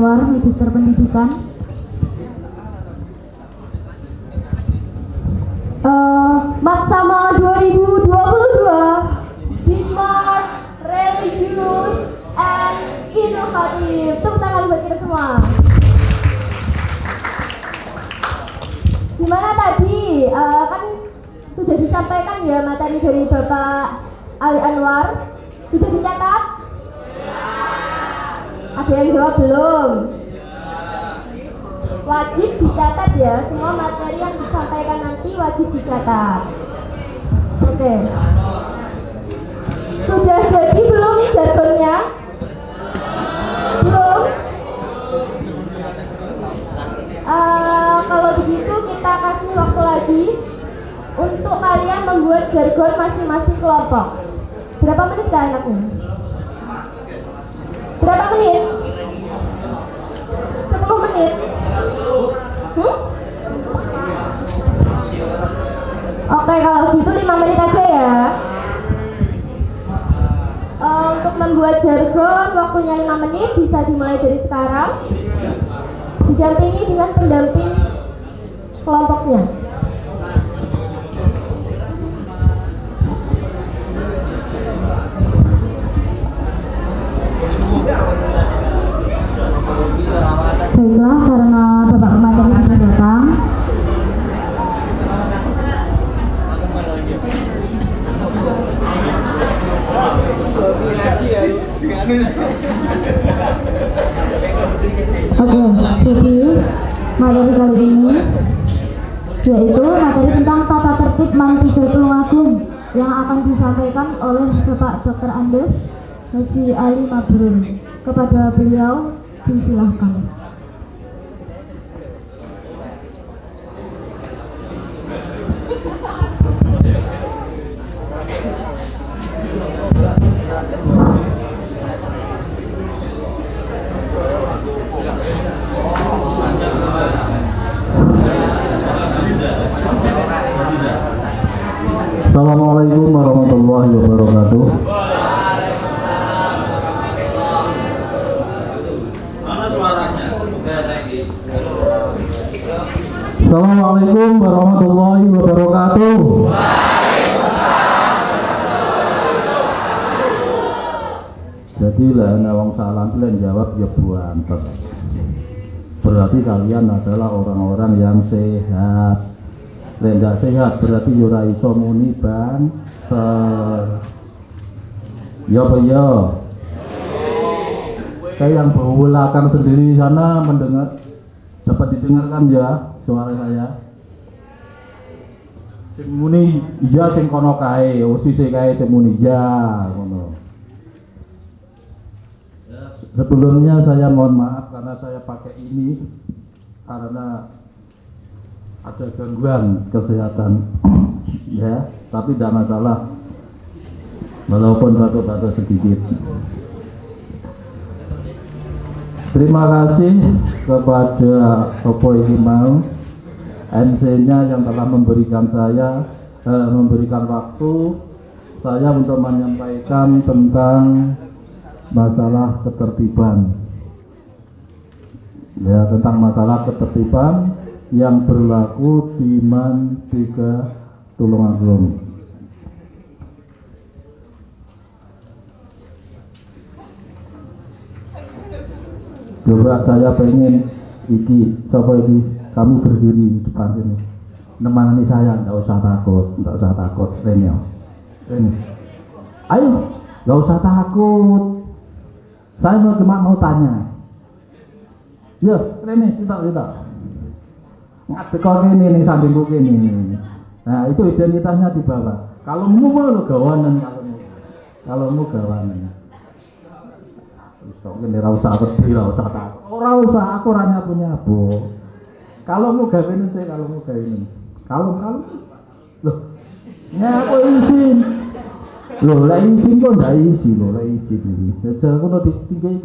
Anwar, Magister Pendidikan. Maksama 2022 Be Smart, Religious, and Innovative. Tepuk tangan buat kita semua. Gimana tadi? Kan sudah disampaikan ya materi dari Bapak Ali Anwar. Sudah dicatat? Ada yang jawab belum? Wajib dicatat ya, semua materi yang disampaikan nanti wajib dicatat. Oke. Sudah jadi belum jargonnya? Belum? Kalau begitu kita kasih waktu lagi untuk kalian membuat jargon masing-masing kelompok. Berapa menit kah anaknya? Berapa menit? 10 menit? Oke, kalau gitu 5 menit aja ya. Untuk membuat jargon waktunya 5 menit, bisa dimulai dari sekarang. Didampingi dengan pendamping kelompoknya. Baiklah, karena Bapak pemateri sudah datang, oke, jadi materi kali ini yaitu materi tentang tata tertib Mantiga Tulungagung yang akan disampaikan oleh Bapak Dr. Andes Haji Ali Mabrur. Kepada beliau disilahkan. Assalamualaikum warahmatullahi wabarakatuh. Assalamualaikum warahmatullahi wabarakatuh. Jadi lah nawang salam kalian jawab ya buantet. Berarti kalian adalah orang-orang yang sehat. Lendak sehat berarti yura iso muni banter. Ya apa ya? Kayak yang belakang sendiri sana mendengar, dapat didengarkan ya suara saya. Sing muni iya sing kono kae, sise kae sing muni iya ngono. Sebelumnya saya mohon maaf karena saya pakai ini karena ada gangguan kesehatan ya, tapi tidak masalah walaupun batuk-batuk sedikit. Terima kasih kepada Opo ini mau NC-nya yang telah memberikan saya memberikan waktu saya untuk menyampaikan tentang masalah ketertiban ya, tentang masalah ketertiban yang berlaku di Mantiga Tulungagung. Coba saya pengen iki, coba iki kamu berdiri di depan sini, nemani saya, nggak usah takut, Renio. Ayo, nggak usah takut. Saya cuma mau tanya. Ya, Rene, kita. Ngadek kok ini nih sampingku ini. Nah, itu identitasnya di bawah. Kalau mu lo gawanan, kalau mu gawanan. Sok ngene ra usah wedi, ra usah takut. Ora usah, aku ora nyapu-nyapu. Kalau mu gawe ini, kalau mu gawe ini. Kalau loh. Nyapu izin. Loh, lah izin kok ndak isi, loh, lah izin iki. Jajal kono tinggi.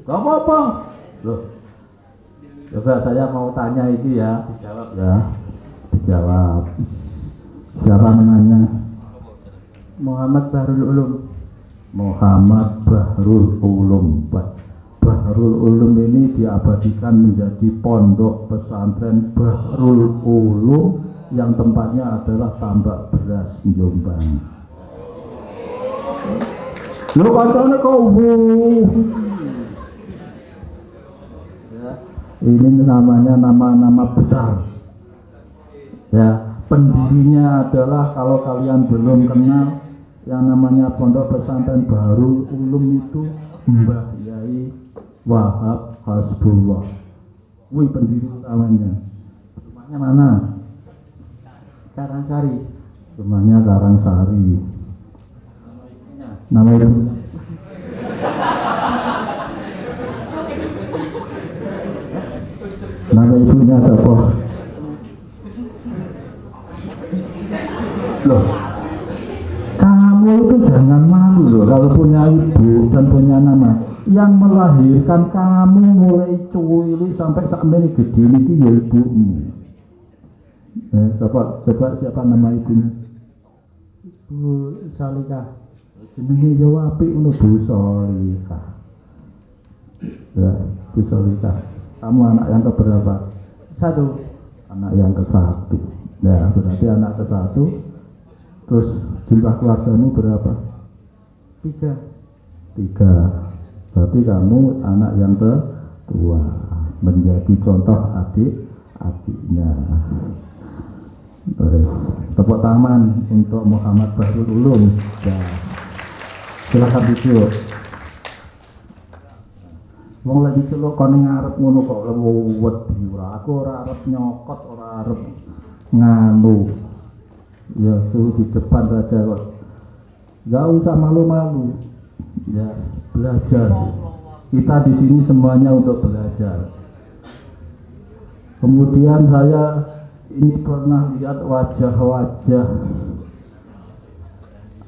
Gak apa-apa. Loh. Coba saya mau tanya itu ya, dijawab ya. Dijawab. Siapa namanya? Muhammad Bahrul Ulum. Muhammad Bahrul Ulum. Bahrul Ulum ini diabadikan menjadi pondok pesantren Bahrul Ulum yang tempatnya adalah Tambak Beras Jombang. Lu kancane kau ya, ini namanya nama-nama besar. Ya, pendirinya adalah kalau kalian belum kenal yang namanya Pondok Pesantren Bahrul Ulum itu Mbah Yai Wahab Hasbullah. Wih, pendiri utamanya. Rumahnya mana? Karangsari. Rumahnya Karangsari. Nama ibunya. Nama ibunya siapa? Loh, kamu itu jangan malu loh kalau punya ibu dan punya nama. Yang melahirkan kamu mulai cuili sampai saat ini gede ini ya ibumu. Siapa nama ibunya? Bu Salika. Jenenge yo apik ngono Bu Salika. Ya, Bu Salika. Kamu anak yang keberapa? 1. Anak yang ke-1. Ya, berarti anak ke-1. Terus jumlah keluargamu berapa? 3. Berarti kamu anak yang kedua, menjadi contoh adik-adiknya. Terus tepuk tangan untuk Muhammad Bahrul Ulum. Ya. Silakan duduk. Wong lagi celuk kon ngarep ngono kok wedi ora. Aku ora arep nyokot, ora arep nganu. Ya tuh di depan saja kok. Gak usah malu-malu. Ya, belajar. Kita di sini semuanya untuk belajar. Kemudian saya ini pernah lihat wajah-wajah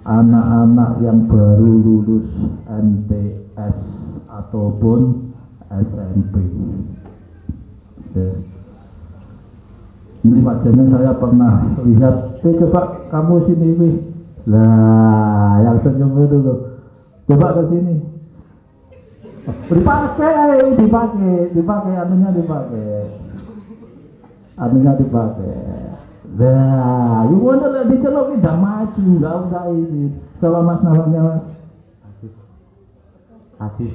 anak-anak yang baru lulus MTS ataupun SMP. Ya. Ini wajahnya saya pernah lihat. Coba kamu sini wih. Lah, yang senyum itu loh. Coba ke sini. Dipakai anunya dipakai. Nah, you wonder lah dicelok udah maju, nggak usah izin. Coba Mas namanya Mas. Aziz.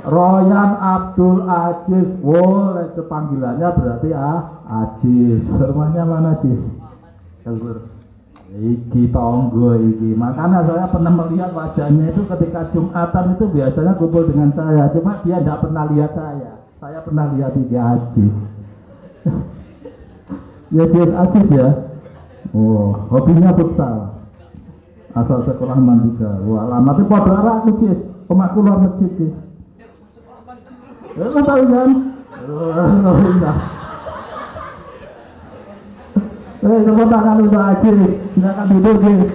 Royan Abdul Aziz. Wow, itu panggilannya berarti Aziz. Rumahnya mana Aziz? Tenggur. Iki tonggo iki. Makanya saya pernah melihat wajahnya itu ketika Jumatan itu biasanya kumpul dengan saya. Cuma dia tidak pernah lihat saya. Saya pernah lihat iki Aziz. Ya Aziz ya. Oh, hobinya futsal. Asal sekolah Mandika. Wah, lama tapi pada arah aku Cis. Omahku luar masjid Cis. Lu tahu kan? Tepuk tangan untuk Aziz. Silakan duduk Cis.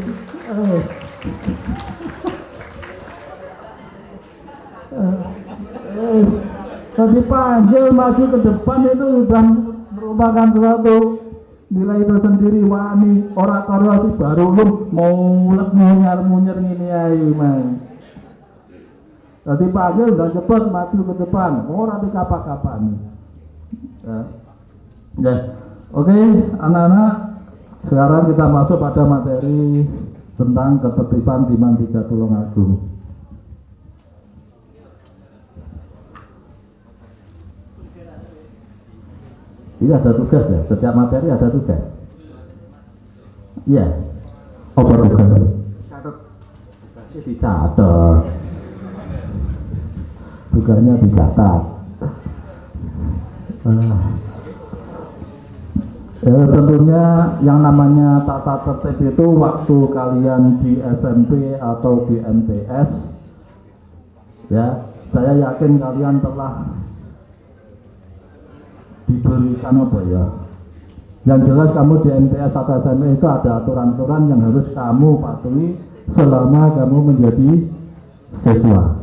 Kalau dipanggil maju ke depan itu sudah merupakan suatu nilai tersendiri. Wani oratoriasi baru lu mau munyer ngini ayo man. Tadi panggil udah cepet maju ke depan. Nanti kapan-kapan. Ya. Oke, anak-anak, sekarang kita masuk pada materi tentang ketertiban di Mandika Tulungagung. Ini ada tugas ya, setiap materi ada tugas. Iya. Apa tugas? Tugasnya dicatat. Tugasnya dicatat. Ya, tentunya yang namanya tata tertib itu waktu kalian di SMP atau di MTS, ya, saya yakin kalian telah diberikan apa ya? Yang jelas kamu di MTS atau SMP itu ada aturan-aturan yang harus kamu patuhi selama kamu menjadi siswa.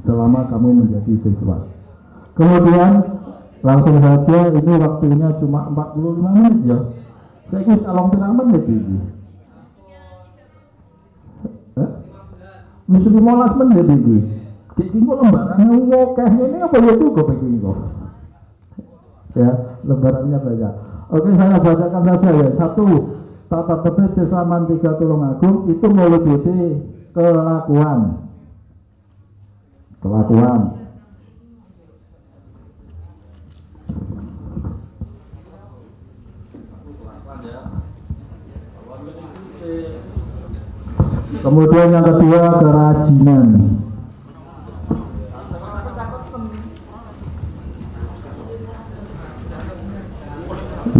Selama kamu menjadi siswa. Kemudian langsung saja, ini waktunya cuma 45 menit ya. Saya kira salong pirang menit ini. Wis 15 menit iki. Iki kok lembarannya akeh ngene apa ya cukup iki kok. Ya, lembarannya banyak. Oke, saya bacakan saja ya. 1. Tata tertib siswa Mantiga Tulungagung itu meliputi kelakuan. Kemudian yang kedua kerajinan.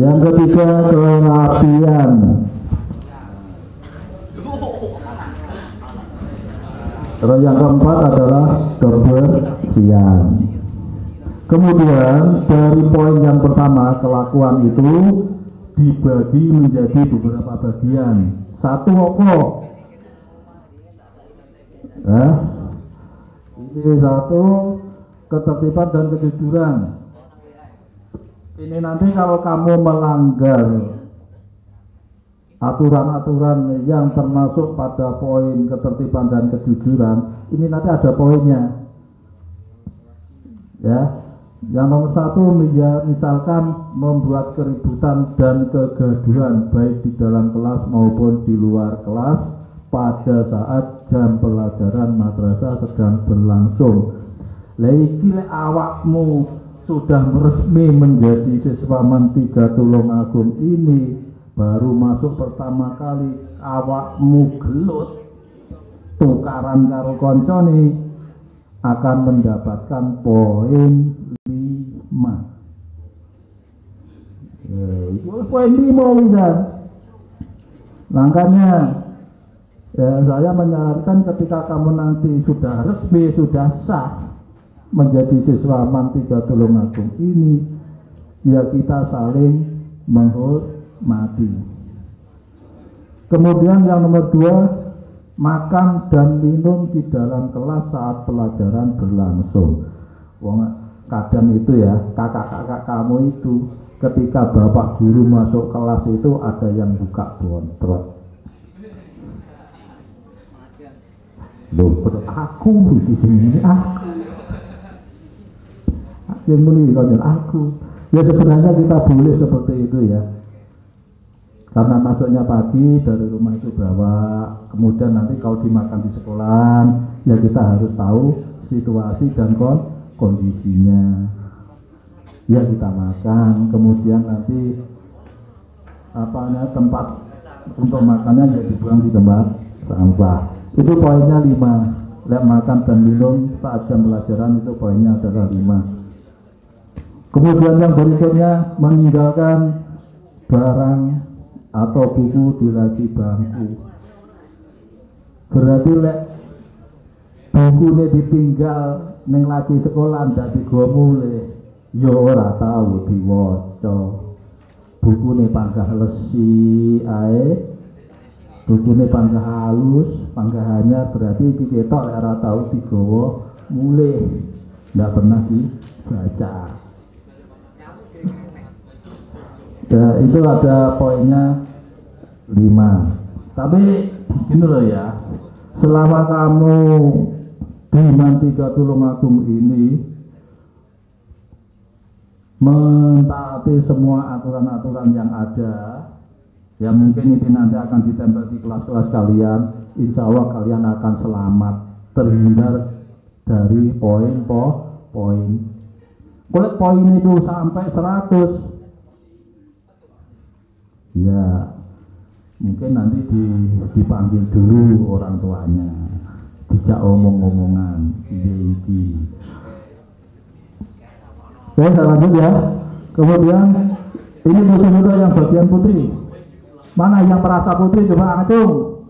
Yang ketiga kerapian. Terus yang keempat adalah kebersihan. Kemudian dari poin yang pertama kelakuan itu dibagi menjadi beberapa bagian. 1 apa? Ini 1 ketertiban dan kejujuran. Ini nanti kalau kamu melanggar aturan-aturan yang termasuk pada poin ketertiban dan kejujuran, ini nanti ada poinnya. Ya, yang nomor 1 misalkan membuat keributan dan kegaduhan baik di dalam kelas maupun di luar kelas pada saat jam pelajaran madrasah sedang berlangsung. Iki lek awakmu sudah resmi menjadi siswa Mantiga Tulungagung ini, baru masuk pertama kali awakmu gelut tukaran karo koncone, akan mendapatkan poin 5. Poin 5 bisa. Makanya ya, saya menyarankan ketika kamu nanti sudah resmi, sudah sah menjadi siswa Mantiga Tulungagung ini, ya kita saling menghormati. Kemudian yang nomor 2, makan dan minum di dalam kelas saat pelajaran berlangsung. Kadang itu ya, kakak-kakak kamu itu ketika bapak guru masuk kelas itu ada yang buka bontrot. Loh, aku di sini yang menilai aku. Ya sebenarnya kita boleh seperti itu ya. Karena masuknya pagi dari rumah itu bawa, kemudian nanti kalau dimakan di sekolah, ya kita harus tahu situasi dan kondisinya. Ya kita makan, kemudian nanti tempat untuk makannya ya dibuang di tempat sampah. Itu poinnya 5. Lihat makan dan minum saat jam pelajaran itu poinnya adalah 5. Kemudian yang berikutnya meninggalkan barang atau buku di laci bangku. Berarti lek bukunya ditinggal neng laci sekolah ndak digawa mulih, ya ora tahu diwaca. Bukune panggah lesi ae, bukune panggah halus, panggahannya berarti iki ketok lek ora tahu digawa mulih, ndak pernah dibaca. Ya, itu ada poinnya 5. Tapi gini loh ya, selama kamu di Mantiga Tulungagung ini mentaati semua aturan-aturan yang ada, ya mungkin itu nanti akan ditempel di kelas-kelas kalian, insya Allah kalian akan selamat terhindar dari poin. Kalau poin itu sampai 100, ya mungkin nanti dipanggil dulu orang tuanya, dijak omong-omongan iki. Oke, saya lanjut ya. Kemudian ini musuh-musuh yang bagian putri. Mana yang merasa putri, coba ngacung.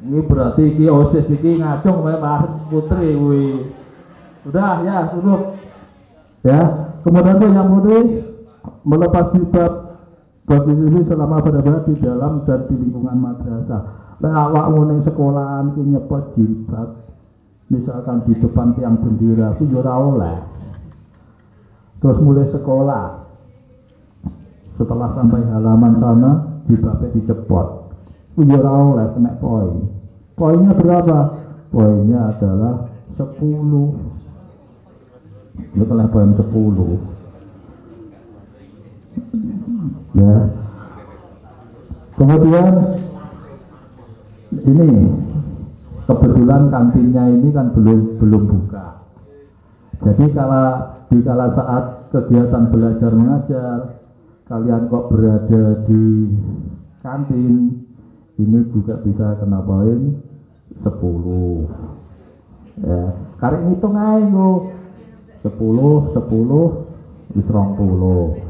Ini berarti iki OSIS iki ngacung merasa putri. Wih. Udah ya, tutup. Ya. Kemudian tuh yang putri melepas jilbab bagi siswi selama berada di dalam dan di lingkungan madrasah. Lek awakmu ning sekolahan ki nyepot jilbab, misalkan di depan tiang bendera itu ora oleh. Terus mulai sekolah, setelah sampai halaman sana jilbabnya dicepot, ora oleh kena poin. Poinnya berapa? Poinnya adalah 10. Itu telah poin 10. Ya. Kemudian ini kebetulan kantinnya ini kan belum buka. Jadi kala saat kegiatan belajar mengajar kalian kok berada di kantin, ini juga bisa kena poin 10. Ya, karek ngitung ae nggo 10 wis 20.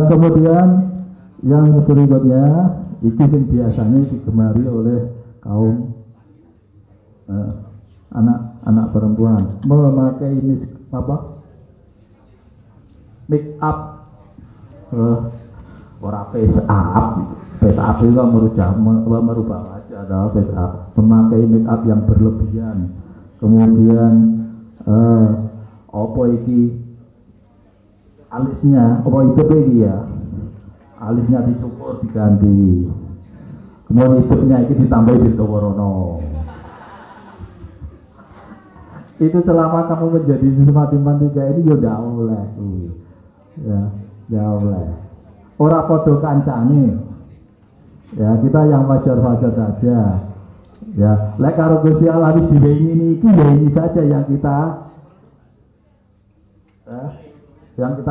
Kemudian yang berikutnya iki sing biasanya digemari oleh kaum anak perempuan, memakai make up, ora face up itu merubah wajah, adalah face up, memakai make up yang berlebihan. Kemudian apa iki alisnya, apa itu iki ya, alisnya dicukur diganti, kemudian hidupnya ini ditambahi ditoworono. Itu selama kamu menjadi siswa matematika ini ya ndak oleh, ya ndak oleh. Ora podo kancane, ya kita yang wajar-wajar saja. Ya, lek karo Gusti Allah wis diwengi iki ya ini saja yang kita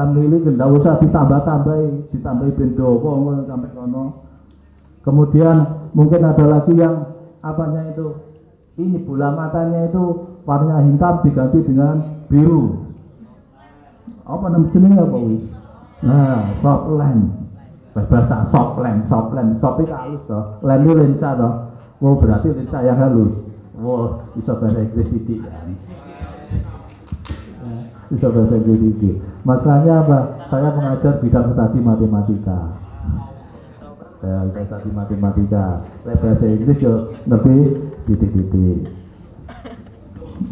milih, ndak usah ditambahi bendo apa sampai kono. Kemudian mungkin ada lagi yang apanya itu, ini bola matanya itu warna hitam diganti dengan biru. Apa namanya jenenge apa wis? Nah, soft lens. Bahasa soft lens, soft itu halus toh. Lens itu lensa toh. Oh, berarti lensa yang halus. Oh, bisa bahasa Inggris sedikit kan. Bisa bahasa Inggris sedikit. Masalahnya apa? Saya mengajar bidang studi matematika. Studi matematika. Bahasa Inggris yo lebih titik-titik.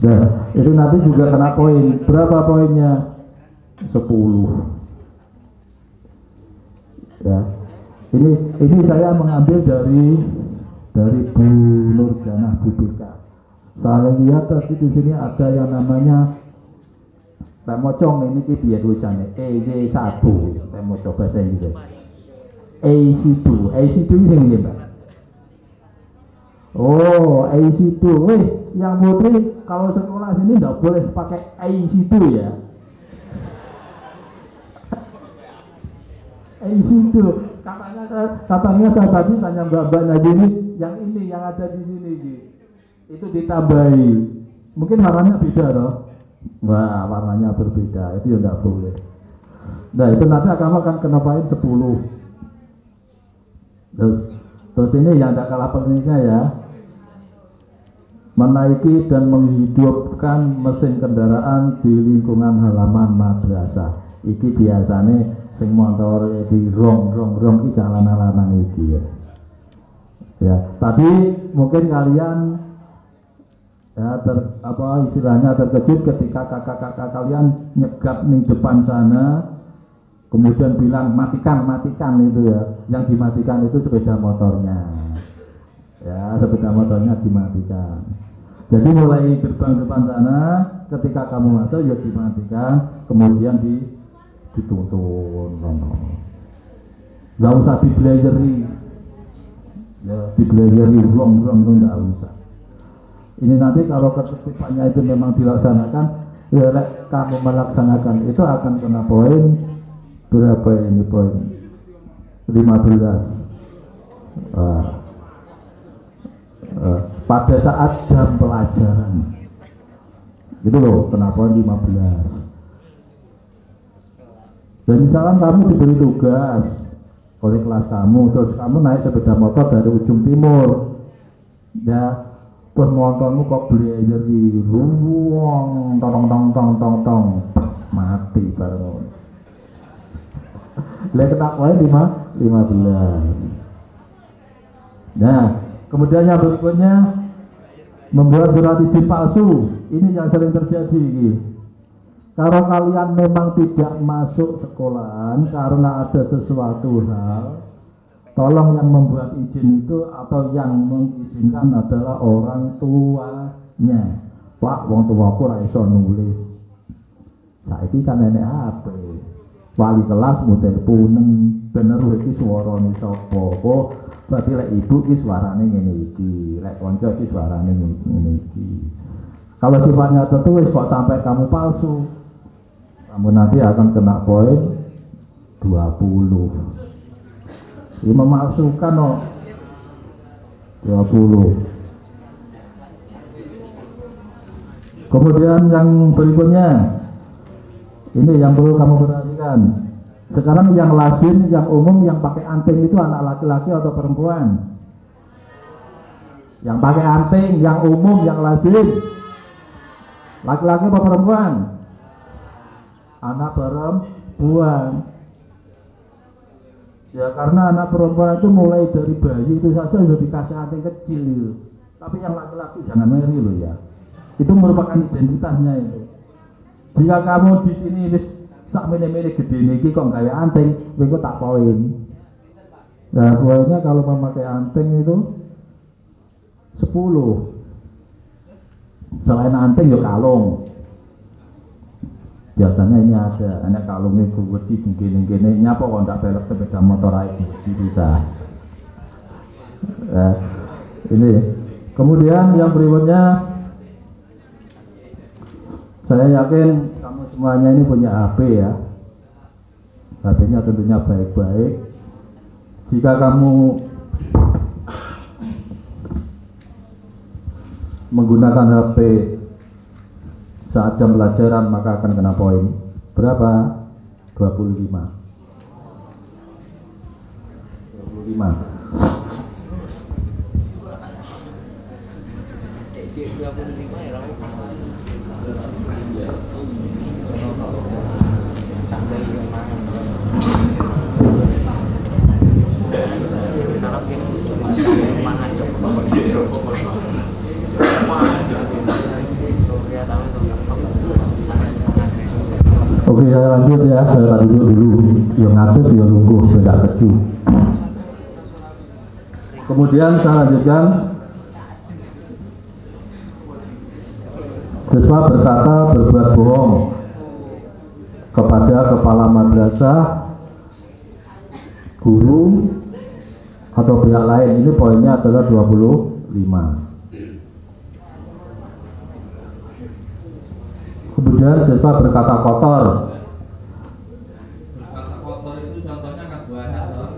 Nah, itu nanti juga kena poin. Berapa poinnya? 10. Ya. Ini saya mengambil dari Bu Nurjanah Bubika. Saya lihat tadi di sini ada yang namanya temocong, ini piye tulisannya? EJ1. Temocong bahasa Inggris. AC2 sing nggih, Mbak. Oh, AC2. Yang putri kalau sekolah sini nggak boleh pakai AC2 ya. AC2. Katanya saya tadi tanya Mbak Najini, yang ini yang ada di sini itu ditambahi. Mungkin warnanya beda loh. Wah, warnanya berbeda. Itu ya nggak boleh. Nah, itu nanti akan kena poin 10. Terus ini yang tidak kalah pentingnya ya, menaiki dan menghidupkan mesin kendaraan di lingkungan halaman madrasah. Iki biasanya sing motor di rong iki jalanan lanang iki ya. Ya, tadi mungkin kalian ya istilahnya terkejut ketika kakak-kakak kalian nyegap ning depan sana, kemudian bilang matikan itu ya. Yang dimatikan itu sepeda motornya. Ya, sepeda motornya dimatikan. Jadi mulai gerbang depan sana, ketika kamu masuk ya dimatikan, kemudian dituntun. Nggak usah diblazeri, ya diblazeri rong itu nggak usah. Ini nanti kalau ketertibannya itu memang dilaksanakan, ya kamu melaksanakan itu akan kena poin berapa ini poin? 15. Pada saat jam pelajaran gitu loh, kenapa 15. Dan misalkan kamu diberi tugas oleh kelas kamu, terus kamu naik sepeda motor dari ujung timur ya, penontonmu kok belajar di ruang tong mati bareng. Lihat kena poin 15. Nah, kemudian yang berikutnya membuat surat izin palsu. Ini yang sering terjadi. Kalau kalian memang tidak masuk sekolahan karena ada sesuatu hal, tolong yang membuat izin itu atau yang mengizinkan adalah orang tuanya. Pak, wong tuaku ora iso nulis. Saiki kan nenek HP. Wali kelas model puneng bener iki suarane sapa. Oh, berarti lek ibu iki suarane ngene iki, lek kanca iki suarane ngene iki. Kalau sifatnya tertulis kok sampai kamu palsu, kamu nanti akan kena poin 20. Ini memalsukan no 20. Kemudian yang berikutnya, ini yang perlu kamu perhatikan. Sekarang yang lazim, yang umum, yang pakai anting itu anak laki-laki atau perempuan? Yang pakai anting, yang umum, yang lazim, laki-laki atau perempuan? Anak perempuan. Ya karena anak perempuan itu mulai dari bayi itu saja sudah dikasih anting kecil. Tapi yang laki-laki jangan meri loh ya. Itu merupakan identitasnya itu. Jika kamu di sini wis sak mene-mene gede niki kok gawe anting, kowe tak poin. Nah, poinnya kalau memakai anting itu 10. Selain anting ya kalung. Biasanya ini ada anak kalungnya kuwedi gini-gini nyapa kok ndak belok sepeda motor ae bisa. Ini. Kemudian yang berikutnya, saya yakin kamu semuanya ini punya HP ya. HP-nya tentunya baik-baik. Jika kamu menggunakan HP saat jam pelajaran maka akan kena poin berapa? 25. 25. Oke, saya lanjut ya, saya tak duduk dulu. Yang ngadep, yang lungguh, beda keju. Kemudian saya lanjutkan. Siswa berkata berbuat bohong kepada kepala madrasah, guru, atau pihak lain. Ini poinnya adalah 25. Kemudian siswa berkata kotor. Berkata kotor itu contohnya kan banyak loh.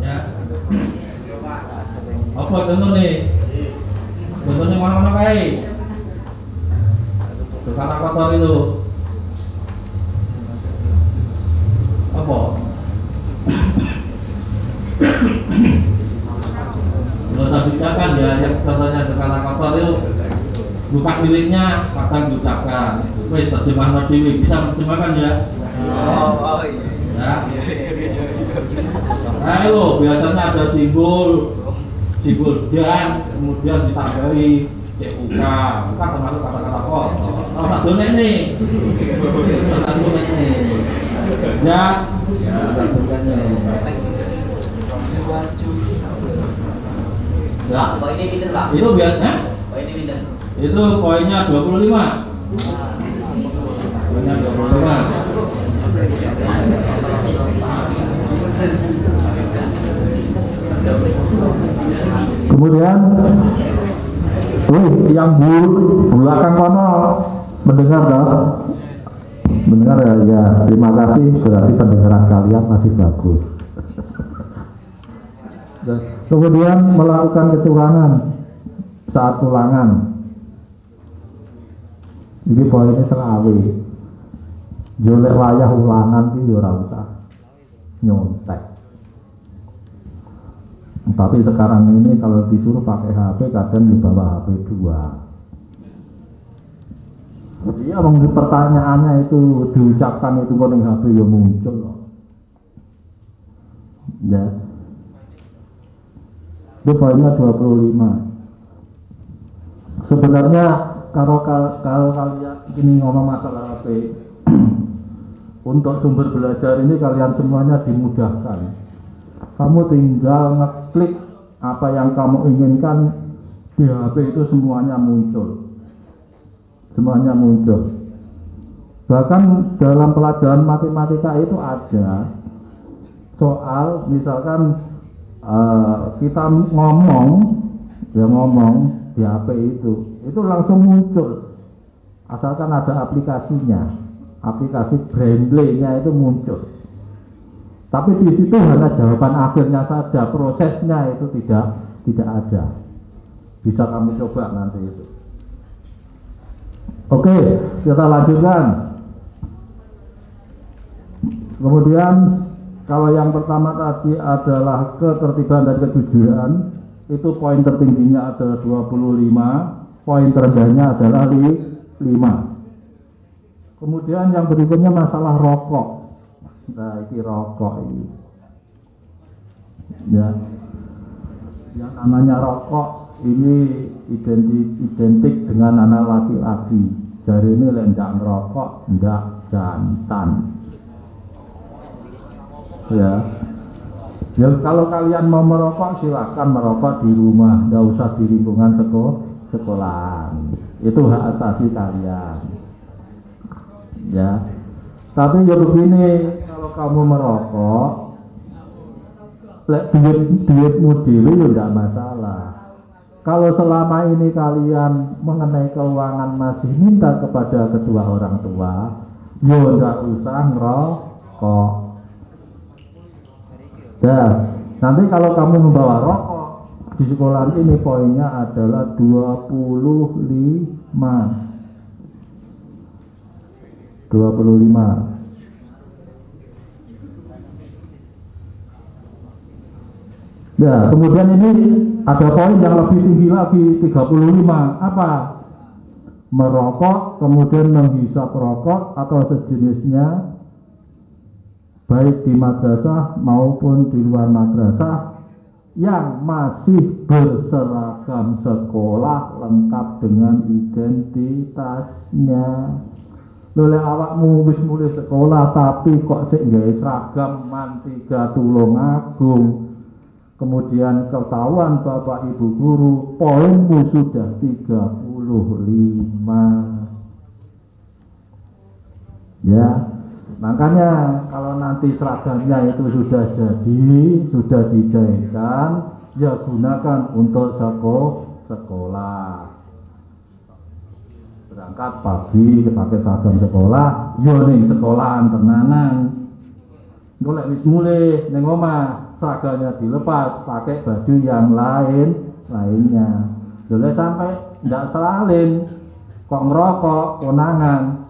Ya. Apa contoh nih? Contohnya mana-mana kayak. Berkata kotor itu apa? Kalau saya ucapkan ya, yang contohnya berkata kotor itu bukan miliknya, kadang diucapkan. Wes terjemah Dewi bisa menerjemahkan ya? Oh Ya. iya. Ayo, biasanya ada simbol dan kemudian ditambahi CUK. Bukan termasuk kata-kata kotor. Oh, tak donek nih. Tak donek nih. Ya. Ya, tak doneknya. Ya. Pak, ini pinter Pak. Itu biasanya? Pak, ini pinter. Itu poinnya 25. Poinnya 25. Kemudian, yang belakang kono mendengar toh? Mendengar ya, ya, terima kasih, berarti pendengaran kalian masih bagus. Kemudian melakukan kecurangan saat ulangan. Ini poinnya selawi. Jolek wayah ulangan itu ora usah nyontek. Tapi sekarang ini kalau disuruh pakai HP kadang di bawah HP 2. Iya, pertanyaannya itu diucapkan itu koning HP ya muncul loh. Ya. Itu poinnya 25. Sebenarnya kalau kalian ini ngomong masalah HP untuk sumber belajar ini kalian semuanya dimudahkan. kamu tinggal ngeklik apa yang kamu inginkan di HP itu semuanya muncul. Semuanya muncul. Bahkan dalam pelajaran matematika itu ada soal, misalkan kita ngomong di HP itu langsung muncul, asalkan ada aplikasinya, aplikasi Brainly-nya itu muncul. Tapi di situ hanya jawaban akhirnya saja, prosesnya itu tidak ada. Bisa kamu coba nanti itu. Oke, kita lanjutkan. Kemudian kalau yang pertama tadi adalah ketertiban dan kejujuran, itu poin tertingginya adalah 25, poin terendahnya adalah 5. Kemudian yang berikutnya masalah rokok. Nah, ini rokok ini. Ya. Yang namanya rokok ini identik dengan anak laki-laki. Jadi ini lendak ngerokok, ndak jantan. Ya. Ya, kalau kalian mau merokok silahkan merokok di rumah, nggak usah di lingkungan sekolahan. Itu hak asasi kalian. Ya. Tapi ya begini, kalau kamu merokok, duitmu dulu ya tidak masalah. Kalau selama ini kalian mengenai keuangan masih minta kepada kedua orang tua, ya tidak usah ngerokok. Nah, nanti kalau kamu membawa rokok di sekolah ini poinnya adalah 25. Ya, kemudian ini ada poin yang lebih tinggi lagi, 35. Apa? Merokok, kemudian menghisap rokok atau sejenisnya, baik di madrasah maupun di luar madrasah, yang masih berseragam sekolah lengkap dengan identitasnya. Loleh awakmu wis mulai sekolah tapi kok sik nggawe seragam mantiga tulung agung, kemudian ketahuan bapak ibu guru, poinmu sudah 35. Ya, makanya kalau nanti seragamnya itu sudah jadi, sudah dijahitkan, ya gunakan untuk sekolah. Berangkat pagi pakai seragam sekolah, yo ning sekolahan tenanan. Golek wis mulai ning omah, seragamnya dilepas, pakai baju yang lainnya. Golek sampai ndak salin, kok ngerokok konangan.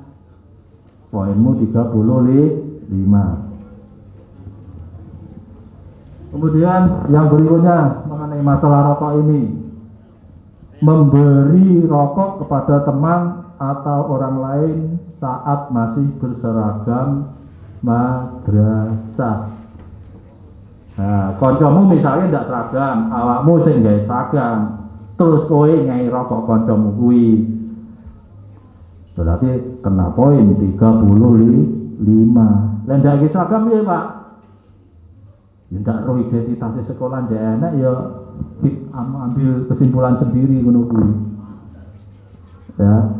Poinmu 35. Kemudian yang berikutnya mengenai masalah rokok ini, memberi rokok kepada teman atau orang lain saat masih berseragam madrasah. Nah, koncomu misalnya tidak seragam, awakmu sing gawe seragam, terus kowe ngai rokok koncomu kuwi, berarti kena poin 35. Lah ndak iki seragam ya, Pak? Ya ndak roh identitas sekolah ndak enak ya. Ambil kesimpulan sendiri ngono kuwi. Ya.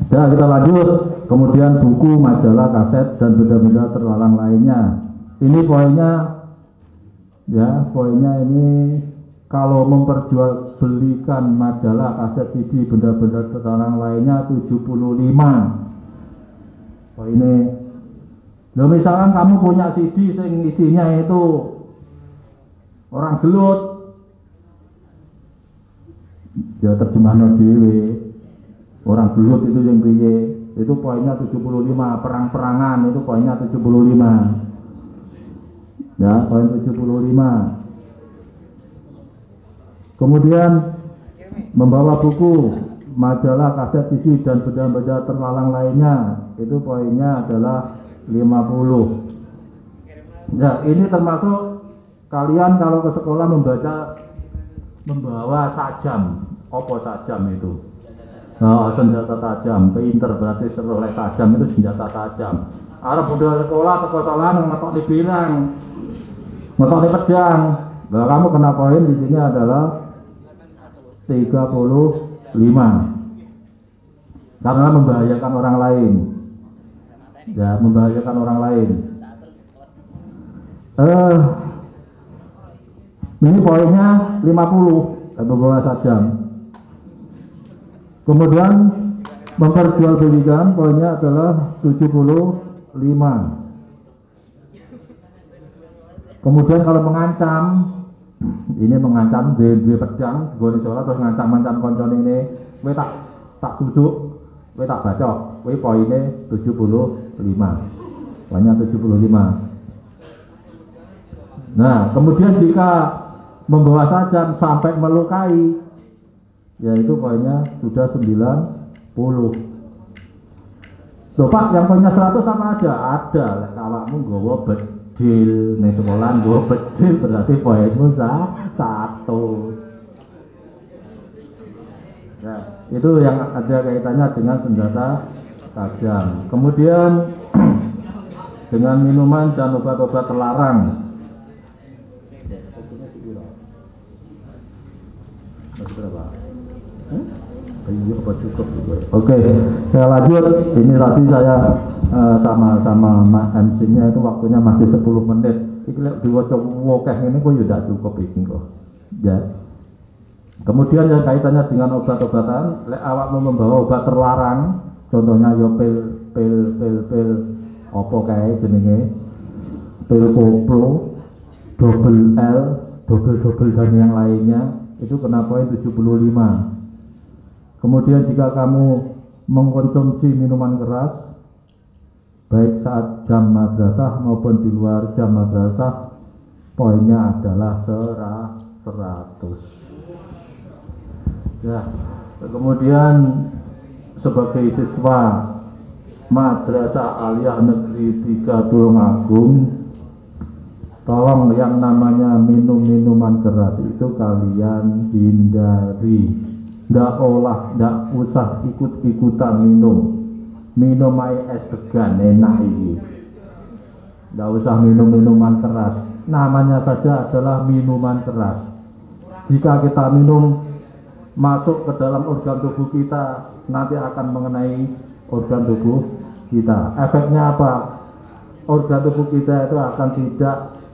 Nah, kita lanjut. Kemudian buku, majalah, kaset dan benda-benda terlarang lainnya. Ini poinnya ya, poinnya ini kalau memperjualbelikan majalah, kaset, CD, benda-benda terlarang lainnya 75. Poinnya. Loh, misalkan kamu punya CD yang isinya itu orang gelut, ya terjemahan dhewe. Orang gelut itu yang piye? Itu poinnya 75. Perang-perangan itu poinnya 75. Ya, poin 75. Kemudian membawa buku, majalah, kaset, CD dan benda-benda terlarang lainnya, itu poinnya adalah 50. Ya, ini termasuk kalian kalau ke sekolah membawa sajam. Apa sajam itu? Oh, senjata tajam. Pinter berarti seroleh sajam itu senjata tajam. Arab budaya sekolah ke sekolahan ngetok di birang. Ngekoni pedang. Nah, kamu kena poin di sini adalah 35. Karena membahayakan orang lain. Ya, membahayakan orang lain. Ini poinnya 50 atau bawah sajam. Kemudian memperjualbelikan poinnya adalah 75. Kemudian kalau mengancam, ini mengancam di pedang, gue sholat terus ngancam-ngancam koncon ini, gue tak duduk, gue tak bacok, gue poinnya 75, poinnya 75. Nah, kemudian jika membawa sajam sampai melukai, yaitu poinnya sudah 90. Loh Pak, yang poinnya 100 sama ada? Ada, awakmu nggawa bedil ning sekolah nggawa bedil berarti poinmu 100. Nah, itu yang ada kaitannya dengan senjata tajam. Kemudian dengan minuman dan obat-obat terlarang. Iya, apa cukup? Oke, saya lanjut. Ini tadi saya sama MC-nya itu waktunya masih 10 menit. Iki lek diwaca wokeh ini kok ya tidak cukup iki kok. Ya. Kemudian yang kaitannya dengan obat-obatan, lek awakmu membawa obat terlarang, contohnya yo pil apa kae jenenge? Pil koplo, double L, double dan yang lainnya itu kena poin 75. Kemudian jika kamu mengkonsumsi minuman keras baik saat jam madrasah maupun di luar jam madrasah, poinnya adalah 100. Ya, kemudian sebagai siswa Madrasah Aliyah Negeri 3 Tulungagung, tolong yang namanya minum-minuman keras itu kalian hindari. Ndak usah ikut-ikutan minum air es degan enak ini. Ndak usah minum minuman keras, namanya saja adalah minuman keras. Jika kita minum masuk ke dalam organ tubuh kita, nanti akan mengenai organ tubuh kita. Efeknya apa? Organ tubuh kita itu akan tidak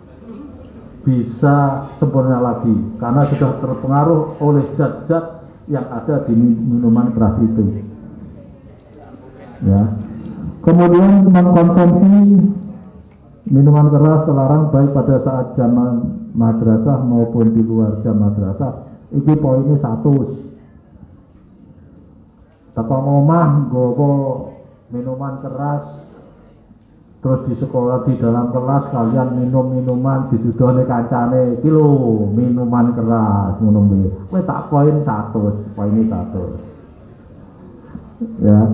bisa sempurna lagi karena sudah terpengaruh oleh zat-zat yang ada di minuman keras itu. Ya. Kemudian mengkonsumsi minuman keras terlarang baik pada saat jam madrasah maupun di luar jam madrasah. Iki poinnya 100. Teko omah nggawa minuman keras, terus di sekolah di dalam kelas kalian minum minuman didudone kancane iki lho minuman keras ngono kuwi. Kowe tak poin 100, poinnya 100. Ya.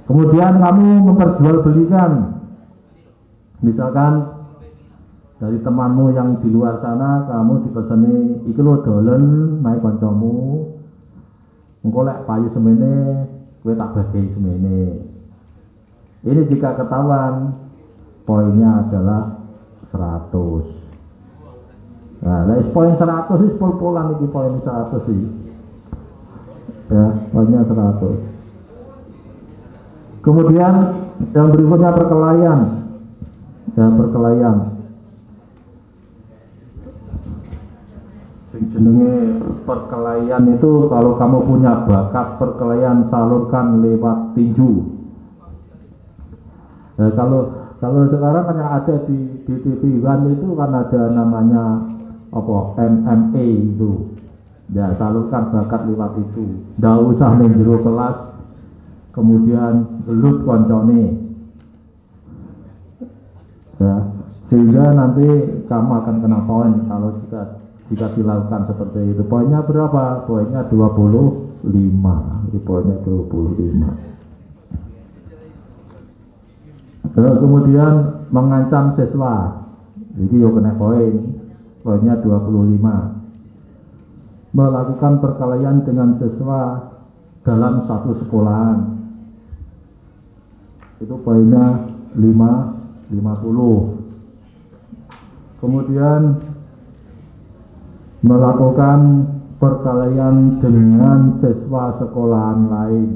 Kemudian kamu memperjualbelikan, misalkan dari temanmu yang di luar sana kamu dipeseni iki lho dolen mae kancamu. Engko lek payu semene kowe tak bagi semene. Ini jika ketahuan poinnya adalah 100. Nah, poin 100 itu pol-polan iki poin 100 sih. Ya, poinnya 100. Kemudian yang berikutnya perkelahian. Ya, perkelahian. Jenenge perkelahian itu kalau kamu punya bakat perkelahian salurkan lewat tinju. Nah, kalau sekarang kan yang ada di TV One itu kan ada namanya apa MMA itu. Ya, salurkan bakat lewat itu. Nggak usah ning jero kelas kemudian gelut koncone. Ya, sehingga nanti kamu akan kena poin kalau jika dilakukan seperti itu. Poinnya berapa? Poinnya 25. Ini poinnya 25. Kemudian mengancam siswa, jadi yo kena poinnya 25. Melakukan perkelahian dengan siswa dalam satu sekolahan, itu poinnya 50. Kemudian melakukan perkelahian dengan siswa sekolahan lain.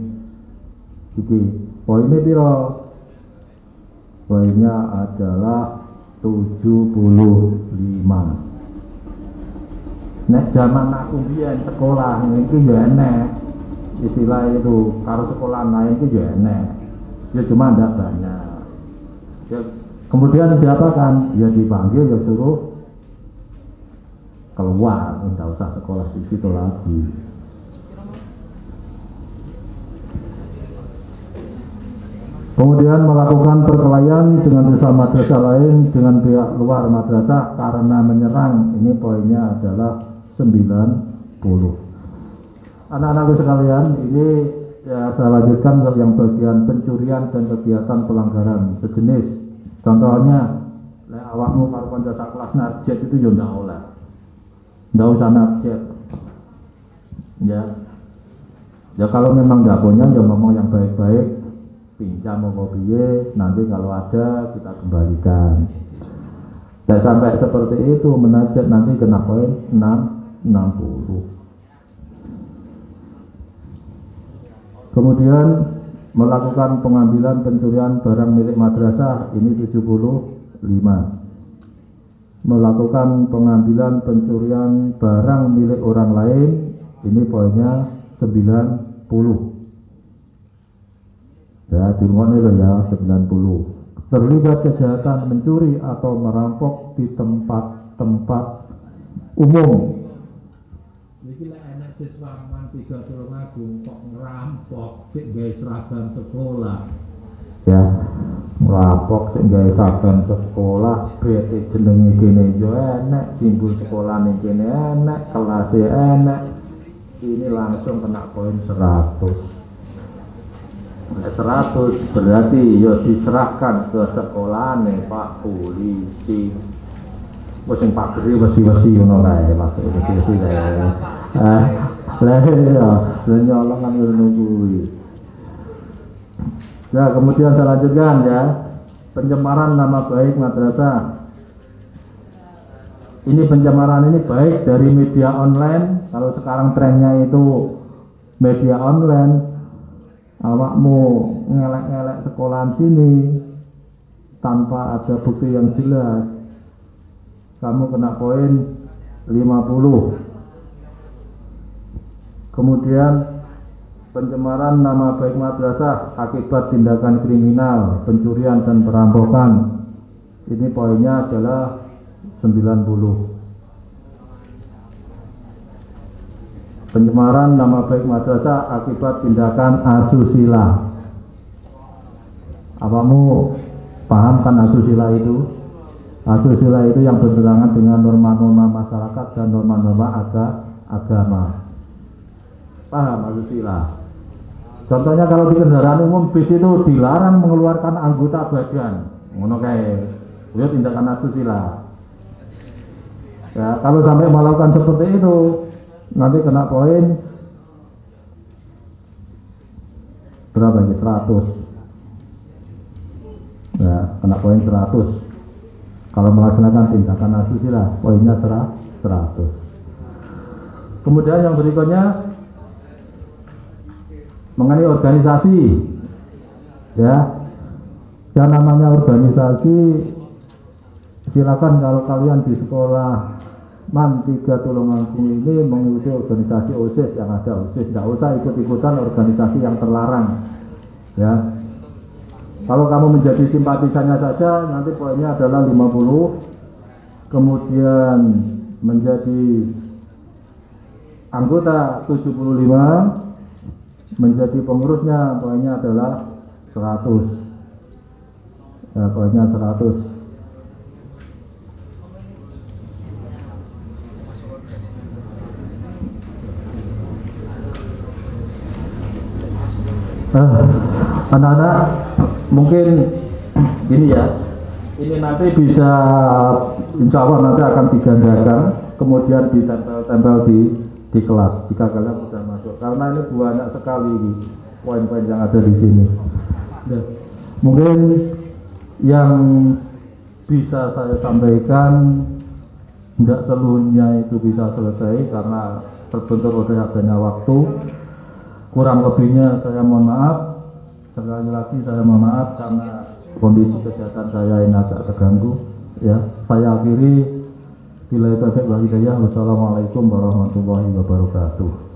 Iki poinnya piro? Poinnya adalah 75. Nek zaman aku biyen sekolah iki ya enek istilah itu, karo sekolahan lain itu ya enek. Ya cuma ndak banyak. Ya, kemudian diapakan? Ya dipanggil, ya suruh keluar, tidak usah sekolah di situ lagi. Kemudian melakukan perkelahian dengan sesama madrasah lain dengan pihak luar madrasah karena menyerang. Ini poinnya adalah 90. Anak-anakku sekalian, ini ya saya lanjutkan untuk yang bagian pencurian dan kegiatan pelanggaran sejenis. Contohnya, awakmu karo kanca sak kelas narjet itu ya ndak oleh. Ndak usah narjet. Ya kalau memang nggak punya ya ngomong yang baik-baik, pinjam mau piye, nanti kalau ada kita kembalikan. Dan sampai seperti itu menajat nanti kena poin 60. Kemudian melakukan pengambilan pencurian barang milik madrasah, ini 75. Melakukan pengambilan pencurian barang milik orang lain, ini poinnya 90. Ya, dirungokne lho ya, 90. Terlibat kejahatan mencuri atau merampok di tempat-tempat umum. Iki lek enek siswa man 3 Tulungagung kok ngerampok sik gawe seragam sekolah. Ya, ngerampok sik gawe seragam sekolah, bete jenenge kene yo enek, simbol sekolah ning kene enek, kelas enek. Ini langsung kena poin 100. 100 berarti ya diserahkan ke sekolahane Pak Polisi. Wis sing pageri wesi-wesi ngono kae, Pak Polisi kae. Lah ya, nyolong kan nungguin. Ya, kemudian saya lanjutkan ya. Pencemaran nama baik madrasah. Ini pencemaran ini baik dari media online. Kalau sekarang trennya itu media online. Awakmu ngelek-ngelek sekolahan sini tanpa ada bukti yang jelas, kamu kena poin 50. Kemudian pencemaran nama baik madrasah akibat tindakan kriminal, pencurian dan perampokan, ini poinnya adalah 90. Pencemaran nama baik madrasah akibat tindakan asusila. Apamu paham kan asusila itu? Asusila itu yang bertentangan dengan norma-norma masyarakat dan norma-norma agama. Paham asusila? Contohnya kalau di kendaraan umum bis itu dilarang mengeluarkan anggota badan. Ngono kae. Itu tindakan asusila. Ya, kalau sampai melakukan seperti itu nanti kena poin berapa ini? 100. Ya, kena poin 100. Kalau melaksanakan tindakan asusila, poinnya 100. Kemudian yang berikutnya mengenai organisasi. Ya. Yang namanya organisasi, silakan kalau kalian di sekolah Man 3 Tulungagung ini mengikuti organisasi OSIS yang ada. OSIS tidak usah ikut-ikutan organisasi yang terlarang. Ya, kalau kamu menjadi simpatisannya saja nanti poinnya adalah 50. Kemudian menjadi anggota 75, menjadi pengurusnya poinnya adalah 100. Ya, poinnya 100. Anak-anak mungkin ini ya, ini nanti bisa insya Allah nanti akan digandakan kemudian ditempel di kelas jika kalian sudah masuk, karena ini banyak sekali poin-poin yang ada di sini. Mungkin yang bisa saya sampaikan tidak seluruhnya itu bisa selesai karena terbentur oleh adanya waktu. Kurang lebihnya saya mohon maaf. Sekali lagi saya mohon maaf karena kondisi kesehatan saya ini agak terganggu. Ya, saya akhiri. Bila itu wal hidayah. Wassalamualaikum warahmatullahi wabarakatuh.